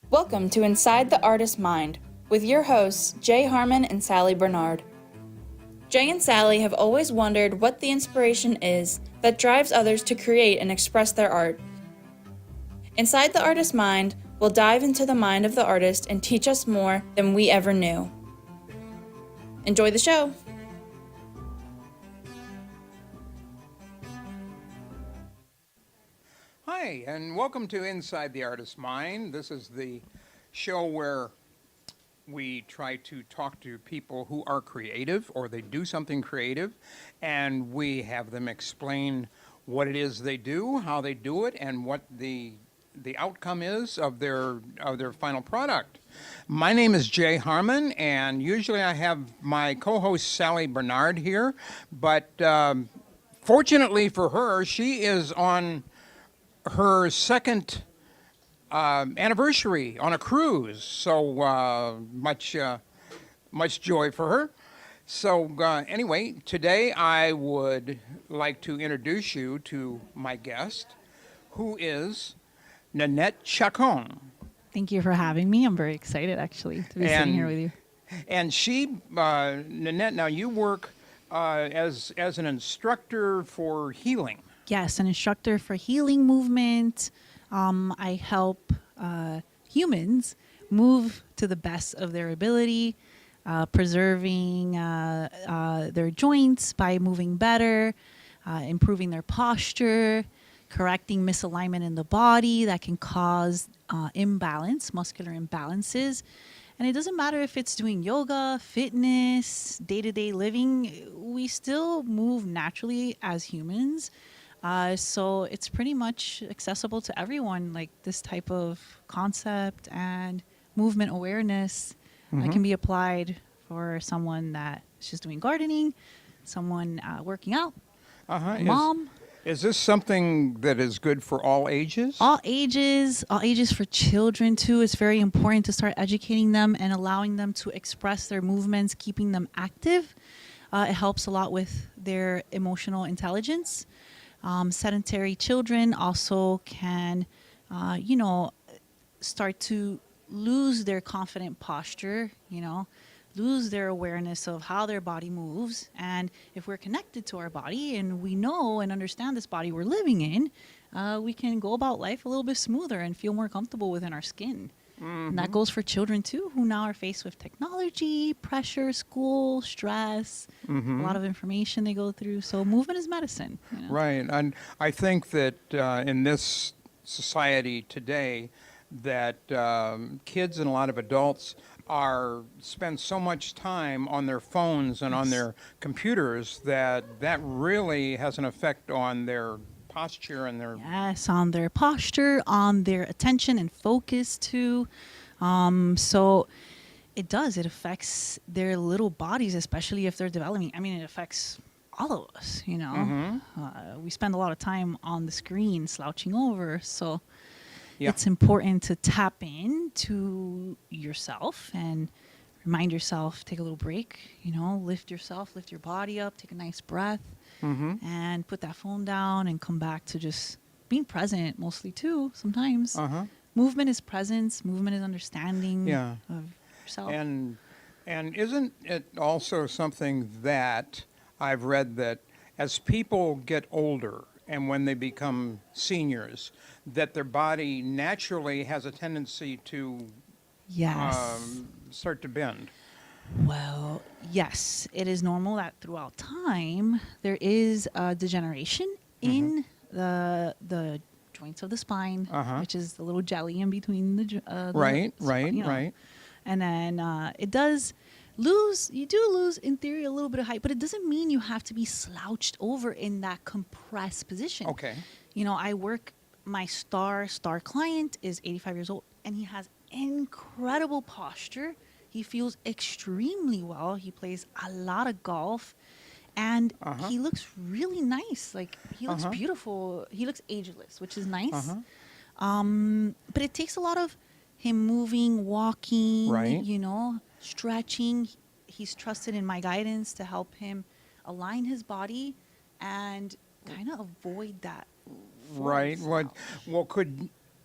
Welcome to Inside the Artist's Mind with your hosts, Jay Harmon and Sally Bernard. Jay and Sally have always wondered what the inspiration is that drives others to create and express their art. Inside the Artist's Mind, we'll dive into the mind of the artist and teach us more than we ever knew. Enjoy the show! Hi, and welcome to Inside the Artist's Mind. This is the show where we try to talk to people who are creative or they do something creative, and we have them explain what it is they do, how they do it, and what the outcome is of their final product. My name is Jay Harmon, and usually I have my co-host Sally Bernard here, but fortunately for her, she is on her second anniversary on a cruise, so much joy for her. So anyway, today I would like to introduce you to my guest, who is Nanette Chacon. Thank you for having me. I'm very excited, actually, to be sitting here with you. And she, Nanette, now you work as an instructor for healing. Yes, an instructor for healing movement. I help humans move to the best of their ability, preserving their joints by moving better, improving their posture, correcting misalignment in the body that can cause muscular imbalances. And it doesn't matter if it's doing yoga, fitness, day-to-day living, we still move naturally as humans. So it's pretty much accessible to everyone, like this type of concept and movement awareness that can be applied for someone that is just doing gardening, someone working out, mom. Is this something that is good for all ages? All ages for children too. It's very important to start educating them and allowing them to express their movements, keeping them active. It helps a lot with their emotional intelligence. Sedentary children also can, start to lose their confident posture, lose their awareness of how their body moves. And if we're connected to our body and we know and understand this body we're living in, we can go about life a little bit smoother and feel more comfortable within our skin. And that goes for children too, who now are faced with technology, pressure, school, stress, a lot of information they go through. So movement is medicine. Right. And I think that in this society today, that kids and a lot of adults spend so much time on their phones and on their computers that really has an effect on their posture and their... Yes, on their posture, on their attention and focus too. So it does. It affects their little bodies, especially if they're developing. I mean, it affects all of us, We spend a lot of time on the screen slouching over. So it's important to tap into yourself and remind yourself, take a little break, lift your body up, take a nice breath. And put that phone down and come back to just being present mostly too sometimes. Movement is presence, movement is understanding of yourself. And isn't it also something that I've read that as people get older and when they become seniors, that their body naturally has a tendency to start to bend? Well, yes, it is normal that throughout time there is degeneration in the joints of the spine, which is the little jelly in between the Right. And then it does lose. You do lose in theory a little bit of height, but it doesn't mean you have to be slouched over in that compressed position. Okay. I work. My star client is 85 years old, and he has incredible posture. He feels extremely well. He plays a lot of golf, and he looks really nice. Like, he looks beautiful. He looks ageless, which is nice. But it takes a lot of him moving, walking, stretching. He's trusted in my guidance to help him align his body and kind of avoid that. Right. Well,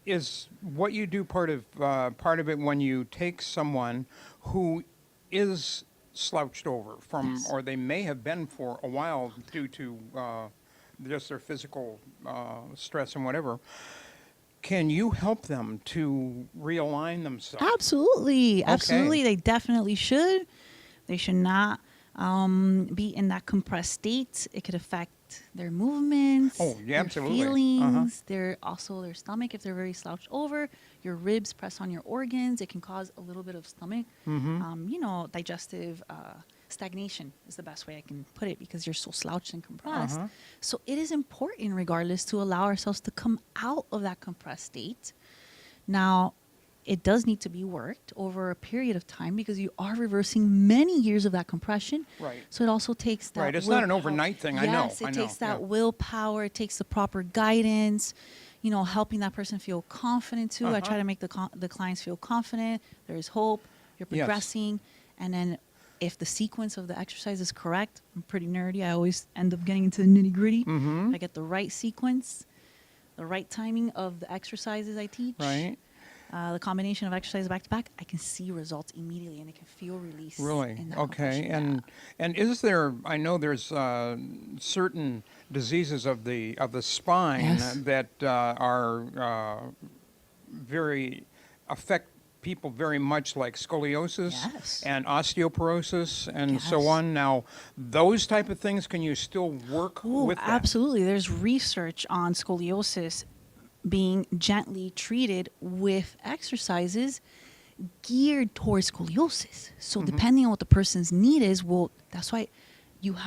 is what you do part of it when you take someone who is slouched over from, Yes. or they may have been for a while due to just their physical stress and whatever. Can you help them to realign themselves? Absolutely. Absolutely. Okay. They definitely should. They should not be in that compressed state. It could affect their movements, Oh, yeah, their absolutely. feelings, their stomach. If they're very slouched over, your ribs press on your organs. It can cause a little bit of stomach, digestive stagnation is the best way I can put it, because you're so slouched and compressed. So it is important, regardless, to allow ourselves to come out of that compressed state. Now, it does need to be worked over a period of time, because you are reversing many years of that compression. Right. So it also takes that. Right, it's not an willpower. overnight thing, I Yes, know, it I know, takes that yeah. willpower. It takes the proper guidance. Helping that person feel confident too. I try to make the clients feel confident. There is hope. You're Yes. progressing, and then if the sequence of the exercise is correct, I'm pretty nerdy. I always end up getting into the nitty gritty. Mm-hmm. I get the right sequence, the right timing of the exercises I teach. Right. The combination of exercises back to back, I can see results immediately, and I can feel release. Really? In that Okay. compression. And is there? I know there's certain diseases of the spine Yes. that are very affect people very much, like scoliosis Yes. and osteoporosis and so Yes. on. Now, those type of things, can you still work Oh, with that? absolutely. There's research on scoliosis being gently treated with exercises geared towards scoliosis. So depending on what the person's need is, that's why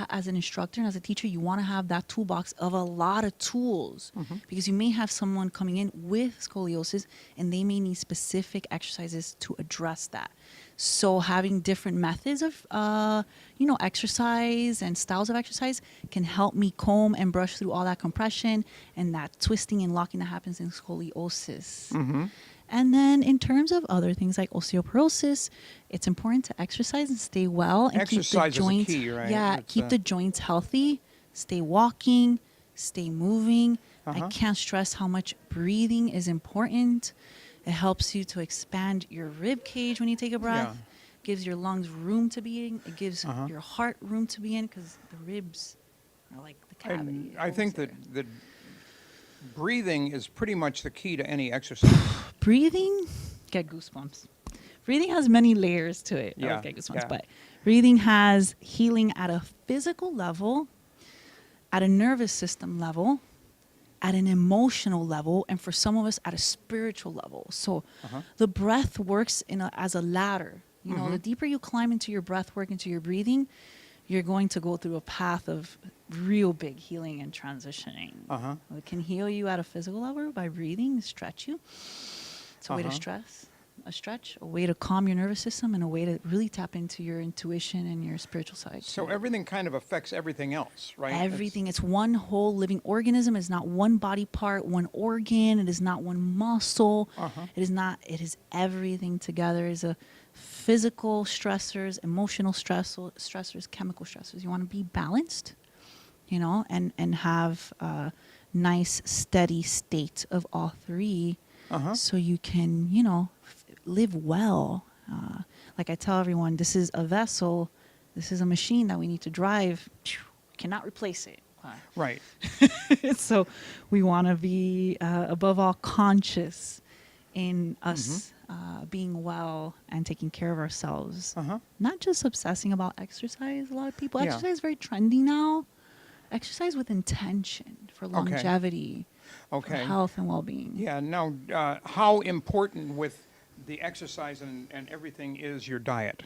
as an instructor and as a teacher, you want to have that toolbox of a lot of tools, because you may have someone coming in with scoliosis and they may need specific exercises to address that. So having different methods of, exercise and styles of exercise can help me comb and brush through all that compression and that twisting and locking that happens in scoliosis. And then in terms of other things like osteoporosis, it's important to exercise and stay well and Exercise keep the joints. is a key, right? Yeah, It's, keep the joints healthy. Stay walking. Stay moving. I Uh-huh. can't stress how much breathing is important. It helps you to expand your rib cage when you take a breath. Yeah. Gives your lungs room to be in. It gives Uh-huh. your heart room to be in, because the ribs are like the cavity. And It I think holds that there. breathing is pretty much the key to any exercise. Breathing, get goosebumps. Breathing has many layers to it. I Yeah, always get goosebumps, yeah. but breathing has healing at a physical level, at a nervous system level, at an emotional level, and for some of us at a spiritual level. So the breath works as a ladder. The deeper you climb into your breath work, into your breathing, you're going to go through a path of real big healing and transitioning. It can heal you at a physical level by breathing, stretch you. It's a way to stretch, a way to calm your nervous system, and a way to really tap into your intuition and your spiritual side. So too. everything kind of affects everything else, right? Everything. It's one whole living organism. It's not one body part, one organ. It is not one muscle. It is not. It is everything together. It's a physical stressors, emotional stressors, chemical stressors. You want to be balanced, and have a nice, steady state of all three, so you can, live well. Like I tell everyone, this is a vessel. This is a machine that we need to drive. Cannot replace it. Right. So we want to be, above all, conscious in us being well and taking care of ourselves. Not just obsessing about exercise. A lot of people, Yeah. exercise is very trendy now. Exercise with intention for longevity, for Okay. health and well-being. Yeah. Now, how important with the exercise and everything is your diet?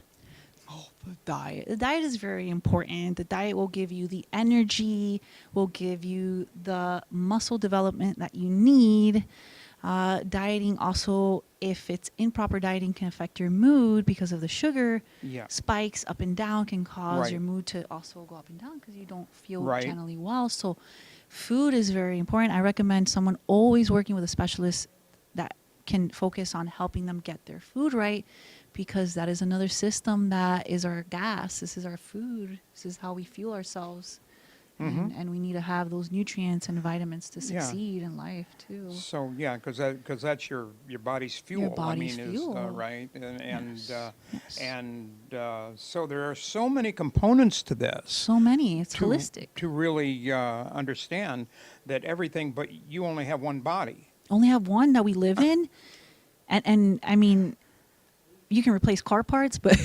The diet. The diet is very important. The diet will give you the energy, will give you the muscle development that you need. Dieting also, if it's improper dieting, can affect your mood because of the sugar Yeah. spikes up and down, can cause Right. your mood to also go up and down because you don't feel Right. generally well. So food is very important. I recommend someone always working with a specialist that can focus on helping them get their food right, because that is another system that is our gas. This is our food. This is how we fuel ourselves. and we need to have those nutrients and vitamins to Yeah. succeed in life too. So yeah, because that's your body's fuel. body's I mean, fuel. is right, Yes. so there are so many components to this. So many. It's to, holistic. to really understand that everything, but you only have one body. Only have one that we live in, and I mean, you can replace car parts, but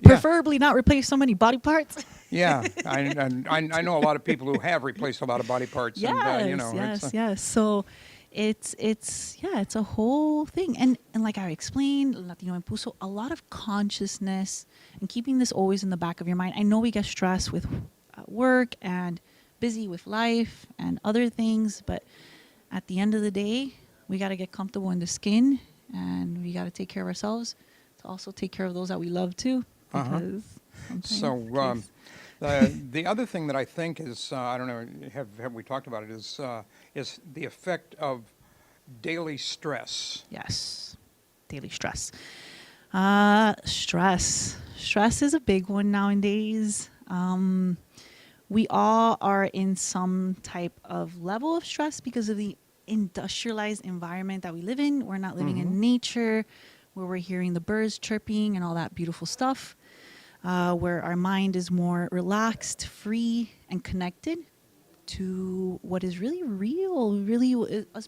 preferably not replace so many body parts. Yeah, I know a lot of people who have replaced a lot of body parts. Yes, and, you know, yes. So it's a whole thing, and like I explained, Latino Impuso, a lot of consciousness and keeping this always in the back of your mind. I know we get stressed with work and busy with life and other things, but at the end of the day, we got to get comfortable in the skin, and we got to take care of ourselves to also take care of those that we love too. Because sometimes So the other thing that I think is, I don't know, have we talked about it, is the effect of daily stress. yes, daily stress. Stress is a big one nowadays. We all are in some type of level of stress because of the industrialized environment that we live in. We're not living in nature, where we're hearing the birds chirping and all that beautiful stuff, where our mind is more relaxed, free, and connected to what is really real,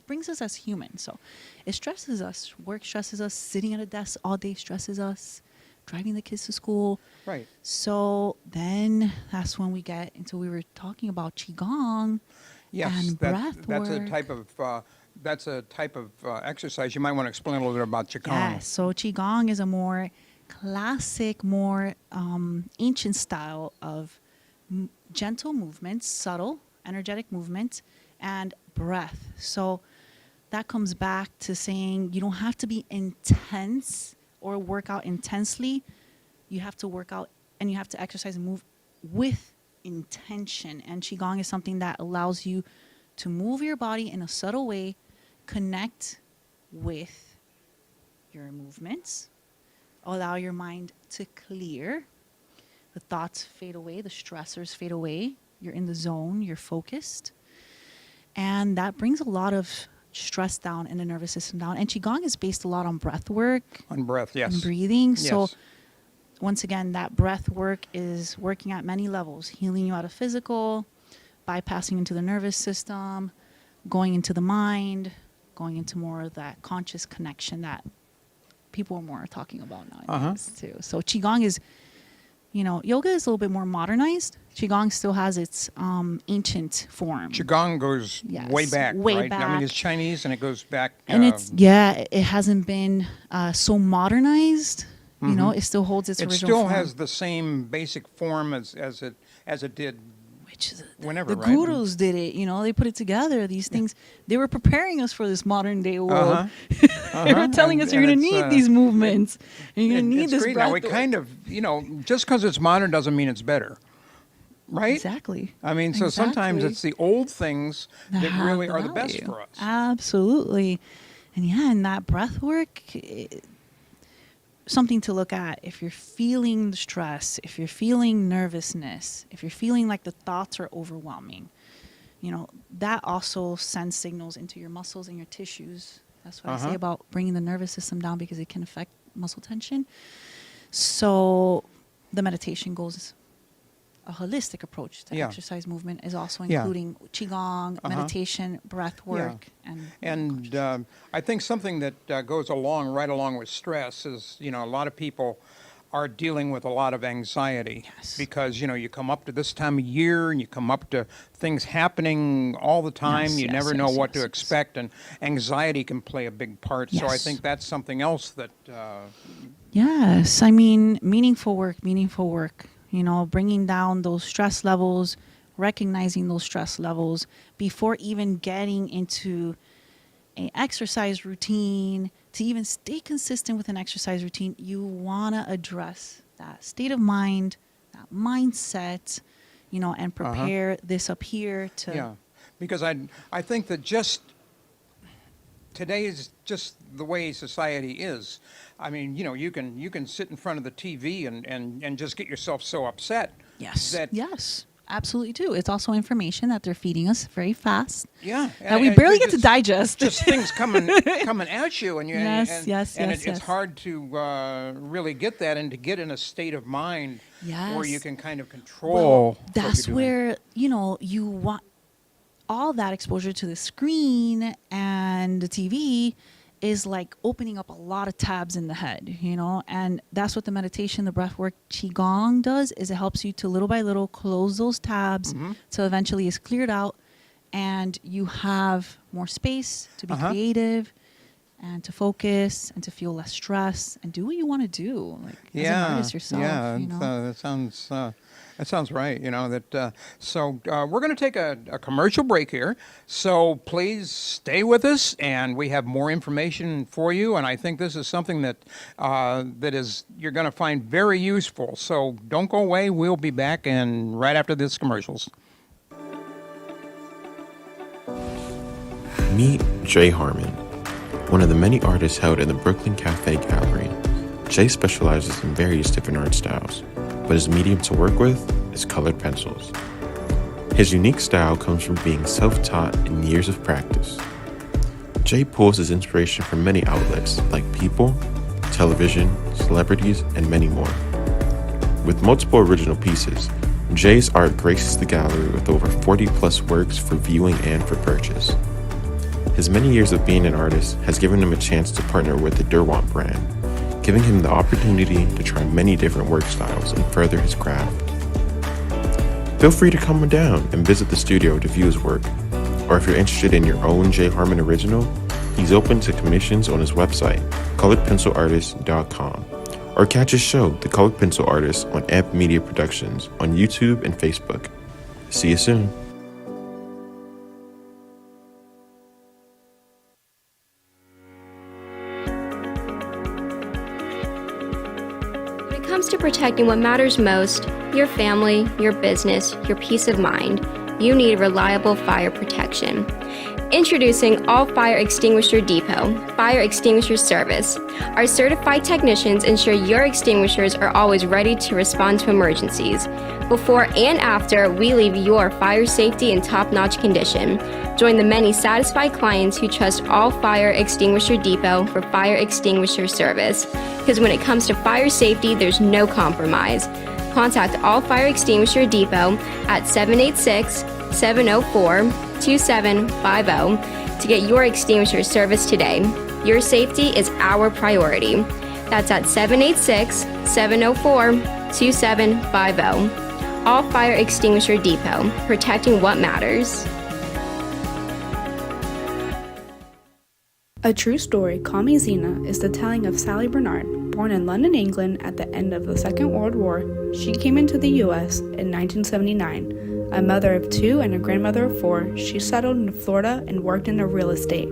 brings us as humans. So it stresses us. Work stresses us. Sitting at a desk all day stresses us. Driving the kids to school. Right. So then that's when we get into, we were talking about Qigong. Yes, and breath that's work. a type of exercise. You might want to explain a little bit about Qigong. Yeah, so Qigong is a more classic, more ancient style of gentle movements, subtle, energetic movements, and breath. So that comes back to saying you don't have to be intense or work out intensely. You have to work out and you have to exercise and move with intention. And Qigong is something that allows you to move your body in a subtle way, connect with your movements, allow your mind to clear. The thoughts fade away, the stressors fade away. You're in the zone, you're focused. And that brings a lot of stress down and the nervous system down. And Qigong is based a lot on breath work. On breath, yes. And breathing. Yes. So once again, that breath work is working at many levels, healing you out of physical, bypassing into the nervous system, going into the mind, going into more of that conscious connection that people are more talking about nowadays too. So Qigong is, yoga is a little bit more modernized. Qigong still has its ancient form. Qigong goes way back, right? back. I mean, it's Chinese and it goes back. And it hasn't been so modernized. It still holds its It original still form. has the same basic form as it did. Which is Whenever, the right? gurus did it, they put it together. These things, they were preparing us for this modern day world. They were telling us you're going to need these movements. And you're going to need it's this great. breath Now, we work. kind of, just because it's modern doesn't mean it's better, right? Exactly. I mean, so sometimes Exactly. it's the old things that have really the are the best value. for us. Absolutely. And that breath work, something to look at. If you're feeling the stress, if you're feeling nervousness, if you're feeling like the thoughts are overwhelming, that also sends signals into your muscles and your tissues. That's what I say about bringing the nervous system down, because it can affect muscle tension. So the meditation goes a holistic approach to exercise movement, is also including Qigong, meditation, breath work, And I think something that goes right along with stress is, a lot of people are dealing with a lot of anxiety because, you come up to this time of year and you come up to things happening all the time. You never know what to expect, and anxiety can play a big part. So I think that's something else that... Yes, I mean, meaningful work, bringing down those stress levels, recognizing those stress levels before even getting into an exercise routine. To even stay consistent with an exercise routine, you want to address that state of mind, that mindset, and prepare this up here to... Yeah, because I think that just today is just the way society is. I mean, you can sit in front of the TV and just get yourself so upset. Yes. That yes. absolutely do. It's also information that they're feeding us very fast. Yeah, That we barely get to digest. Just things coming at you, and it's hard to really get that and to get in a state of mind where you can kind of control. That's where you want all that exposure to the screen and the TV is like opening up a lot of tabs in the head, and that's what the meditation, the breath work, Qigong does, is it helps you to little by little close those tabs so eventually it's cleared out and you have more space to be creative and to focus and to feel less stress and do what you want to do, like as an artist yourself. That sounds right. So we're going to take a commercial break here. So please stay with us, and we have more information for you. And I think this is something that you're going to find very useful. So don't go away. We'll be back and right after this commercials. Meet Jay Harmon, one of the many artists held in the Brooklyn Cafe Gallery. Jay specializes in various different art styles, but his medium to work with is colored pencils. His unique style comes from being self-taught and years of practice. Jay pulls his inspiration from many outlets like people, television, celebrities, and many more. With multiple original pieces, Jay's art graces the gallery with over 40 plus works for viewing and for purchase. His many years of being an artist has given him a chance to partner with the Derwent brand, giving him the opportunity to try many different work styles and further his craft. Feel free to come down and visit the studio to view his work, or if you're interested in your own Jay Harmon original, he's open to commissions on his website, coloredpencilartist.com, or catch his show, The Colored Pencil Artist, on Amp Media Productions on YouTube and Facebook. See you soon. When it comes to protecting what matters most, your family, your business, your peace of mind, you need reliable fire protection. Introducing All Fire Extinguisher Depot, Fire Extinguisher Service. Our certified technicians ensure your extinguishers are always ready to respond to emergencies. Before and after, we leave your fire safety in top-notch condition. Join the many satisfied clients who trust All Fire Extinguisher Depot for fire extinguisher service. Because when it comes to fire safety, there's no compromise. Contact All Fire Extinguisher Depot at 786-704-2750 to get your extinguisher service today. Your safety is our priority. That's at 786-704-2750. All Fire Extinguisher Depot, protecting what matters. A true story, Call Me Zena, is the telling of Sally Bernard. Born in London, England at the end of the Second World War, she came into the U.S. in 1979. A mother of two and a grandmother of four, she settled in Florida and worked in real estate.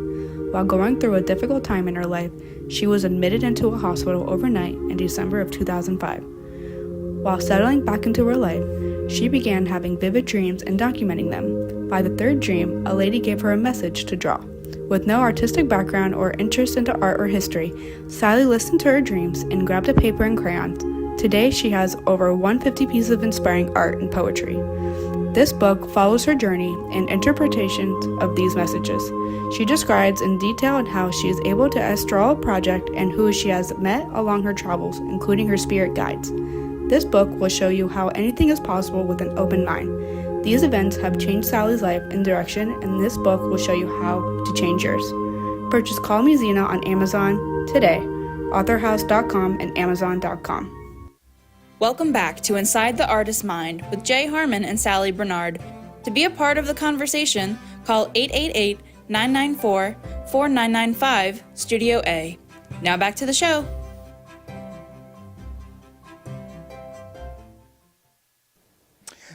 While going through a difficult time in her life, she was admitted into a hospital overnight in December of 2005. While settling back into her life, she began having vivid dreams and documenting them. By the third dream, a lady gave her a message to draw. With no artistic background or interest into art or history, Sally listened to her dreams and grabbed a paper and crayons. Today, she has over 150 pieces of inspiring art and poetry. This book follows her journey and interpretations of these messages. She describes in detail how she is able to astral a project and who she has met along her travels, including her spirit guides. This book will show you how anything is possible with an open mind. These events have changed Sally's life and direction, and this book will show you how to change yours. Purchase Call Me Zena on Amazon today, authorhouse.com and amazon.com. Welcome back to Inside the Artist's Mind with Jay Harmon and Sally Bernard. To be a part of the conversation, call 888-994-4995, Studio A. Now back to the show.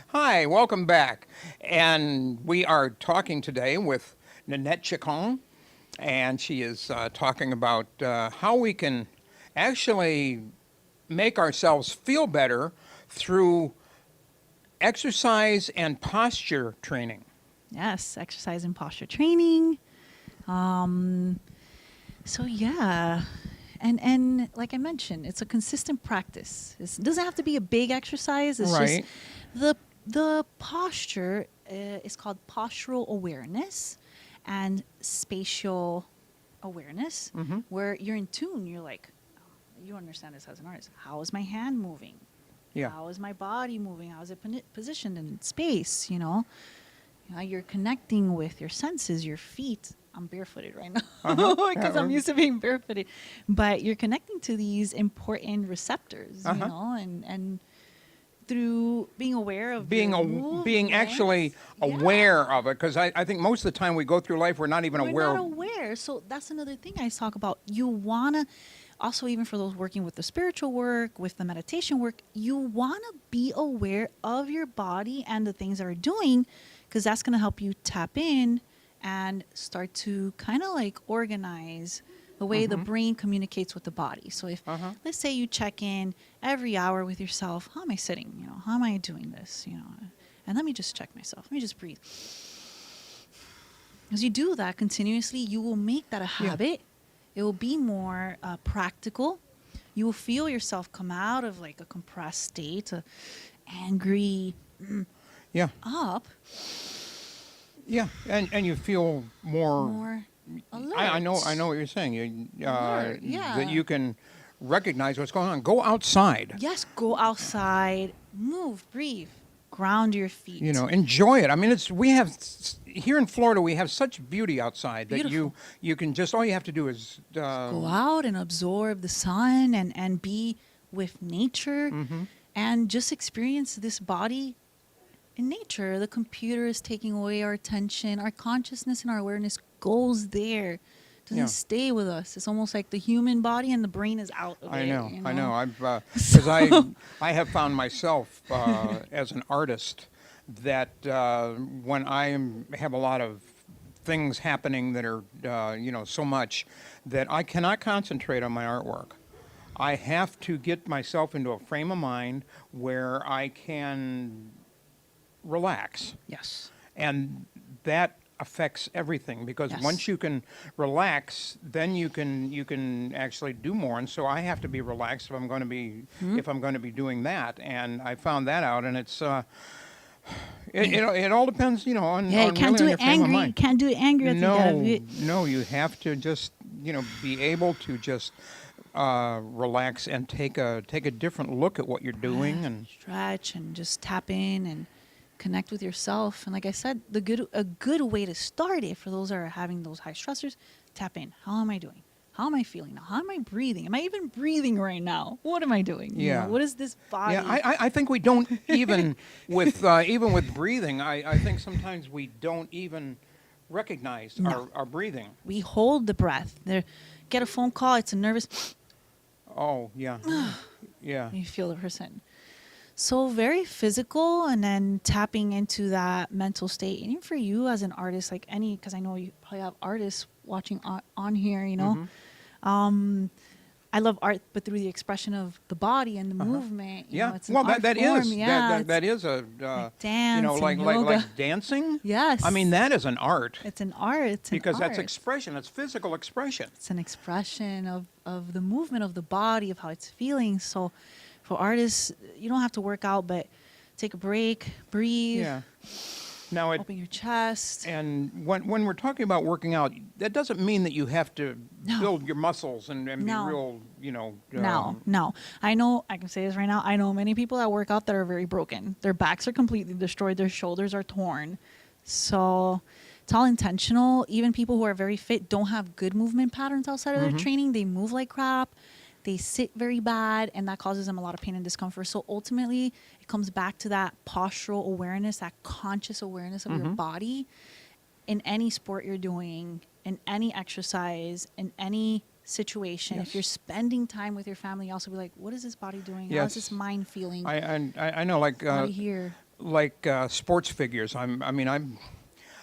Hi, welcome back. And we are talking today with Nanette Chacon, and she is talking about how we can actually make ourselves feel better through exercise and posture training. Yes, exercise and posture training. And like I mentioned, it's a consistent practice. It doesn't have to be a big exercise. It's right. just The posture is called postural awareness and spatial awareness, where you're in tune. You're like, you understand this as an artist. How is my hand moving? Yeah. How is my body moving? How is it positioned in space? You know, you're connecting with your senses, your feet. I'm barefooted right now because I'm used to being barefooted. But you're connecting to these important receptors, you know, and through being aware of Being actually aware of it, because I think most of the time we go through life, we're not even we're aware. not aware. So that's another thing I talk about. You want to also, even for those working with the spiritual work, with the meditation work, you want to be aware of your body and the things that are doing, because that's going to help you tap in and start to kind of like organize the way the brain communicates with the body. So if, let's say you check in every hour with yourself, how am I sitting? You know, how am I doing this? You know, and let me just check myself. Let me just breathe. As you do that continuously, you will make that a habit. It will be more practical. You will feel yourself come out of like a compressed state, angry, up. Yeah, and you feel more alert. I know what you're saying. Alert, That you can recognize what's going on. Go outside. Yes, go outside, move, breathe, ground your feet. You know, enjoy it. I mean, we have here in Florida, we have such beauty outside that you can just, all you have to do is go out and absorb the sun and be with nature and just experience this body in nature. The computer is taking away our attention. Our consciousness and our awareness goes there. It doesn't stay with us. It's almost like the human body and the brain is out of it. I know. I've because I have found myself as an artist that when I have a lot of things happening that are so much that I cannot concentrate on my artwork. I have to get myself into a frame of mind where I can relax. Yes. And that affects everything, because once you can relax, then you can actually do more. And so I have to be relaxed if I'm going to be doing that. And I found that out, and it's it all depends, on you can't do it angry. You can't do it angry. No, you have to just be able to just relax and take a different look at what you're doing and stretch and just tap in and connect with yourself. And like I said, a good way to start it for those that are having those high stressors, tap in. How am I doing? How am I feeling now? How am I breathing? Am I even breathing right now? What am I doing? Yeah. What is this body? Yeah, I think we don't even with breathing. I think sometimes we don't even recognize our breathing. We hold the breath. Get a phone call. It's a nervous. Oh yeah, yeah. You feel the person. So very physical, and then tapping into that mental state. And even for you as an artist, like because I know you probably have artists watching on here, I love art, but through the expression of the body and the movement. It's an art that form. That is a like dance, like dancing. Yes, I mean that is an art. It's an art. Because that's expression. It's physical expression. It's an expression of the movement of the body, of how it's feeling. So for artists, you don't have to work out, but take a break, breathe. Yeah. Now open your chest. And when we're talking about working out, that doesn't mean that you have to build your muscles and be real, No. I know, I can say this right now, I know many people that work out that are very broken. Their backs are completely destroyed. Their shoulders are torn. So it's all intentional. Even people who are very fit don't have good movement patterns outside of their training. They move like crap. They sit very bad, and that causes them a lot of pain and discomfort. So ultimately, it comes back to that postural awareness, that conscious awareness of your body in any sport you're doing, in any exercise, in any situation. Yes. If you're spending time with your family, you also be like, what is this body doing? Yes. How is this mind feeling? I know, like here. Like sports figures. I'm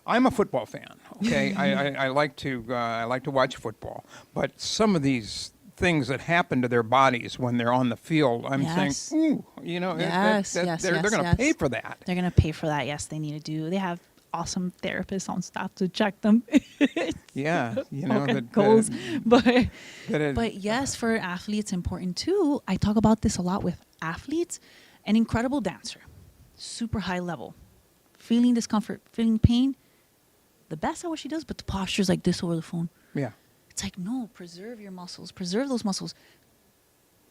a football fan. Okay, I like to watch football, but some of these things that happen to their bodies when they're on the field, I'm saying, ooh, they're going to pay for that. They're going to pay for that. Yes, they need to do. They have awesome therapists on staff to check them. Yeah, But yes, for athletes, important too. I talk about this a lot with athletes. An incredible dancer. super high level, feeling discomfort, feeling pain, the best at what she does, but the posture's like this over the phone. Yeah. It's like, no, preserve your muscles, preserve those muscles.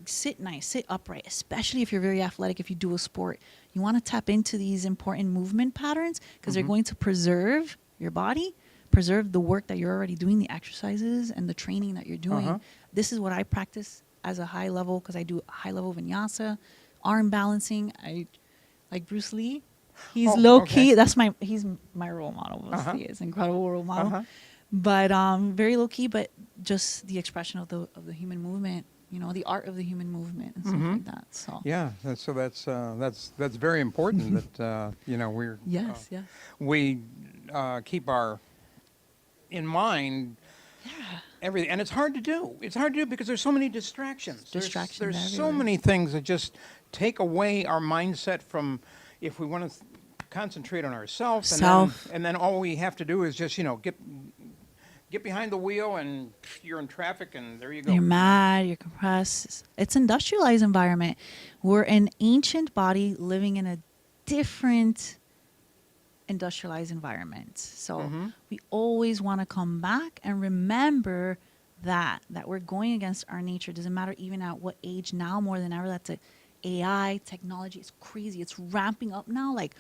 Sit nice, sit upright, especially if you're very athletic, if you do a sport. You want to tap into these important movement patterns because they're going to preserve your body, preserve the work that you're already doing, the exercises and the training that you're doing. This is what I practice as a high level because I do high level vinyasa, arm balancing. I like Bruce Lee. He's low key. He's my role model. Bruce Lee is an incredible role model. But very low key, but just the expression of the human movement, you know, the art of the human movement and stuff like that. So Yeah, that's very important that you know we keep our in mind everything, and it's hard to do. It's hard to do because there's so many distractions. There's so many things that just take away our mindset from if we want to concentrate on ourselves, and then all we have to do is just get behind the wheel and you're in traffic and there you go. You're mad, you're compressed. It's industrialized environment. We're an ancient body living in a different industrialized environment. So we always want to come back and remember that we're going against our nature. Doesn't matter even at what age now, more than ever. That's AI, technology is crazy. It's ramping up now, like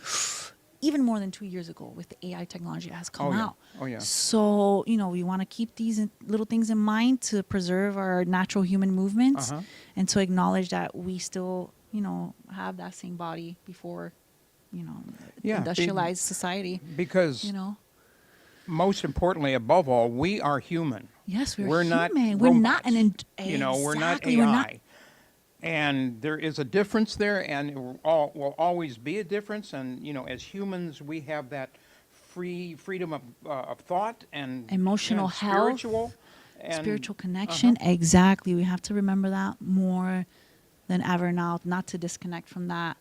even more than 2 years ago with the AI technology that has come out. Oh, yeah. So, we want to keep these little things in mind to preserve our natural human movements and to acknowledge that we still, have that same body before, industrialized society. Because, most importantly, above all, we are human. Yes, we're human. Not we're robots. Not we're not AI. And there is a difference there, and it will always be a difference. And as humans, we have that freedom of thought and emotional health, spiritual connection. Exactly, we have to remember that more than ever now. Not to disconnect from that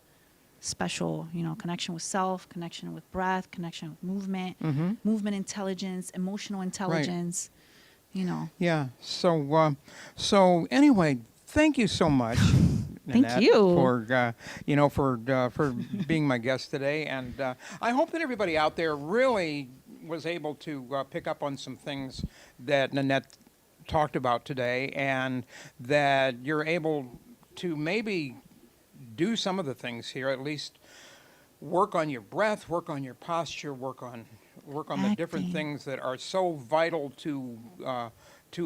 special, connection with self, connection with breath, connection with movement, movement intelligence, emotional intelligence. Right. Yeah. So anyway. Thank you so much, Nanette, Thank you for being my guest today, and I hope that everybody out there really was able to pick up on some things that Nanette talked about today, and that you're able to maybe do some of the things here, at least work on your breath, work on your posture, work on the different things that are so vital to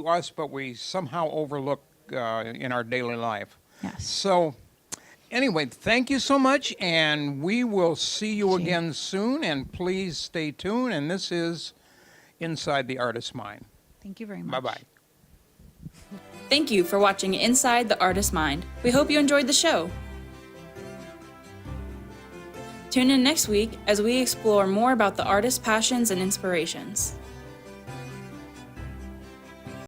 us, but we somehow overlook in our daily life. Yes. So anyway, thank you so much, and we will see you again soon, and please stay tuned. And this is Inside the Artist's Mind. Thank you very much. Bye-bye. Thank you for watching Inside the Artist's Mind. We hope you enjoyed the show. Tune in next week as we explore more about the artist's passions and inspirations.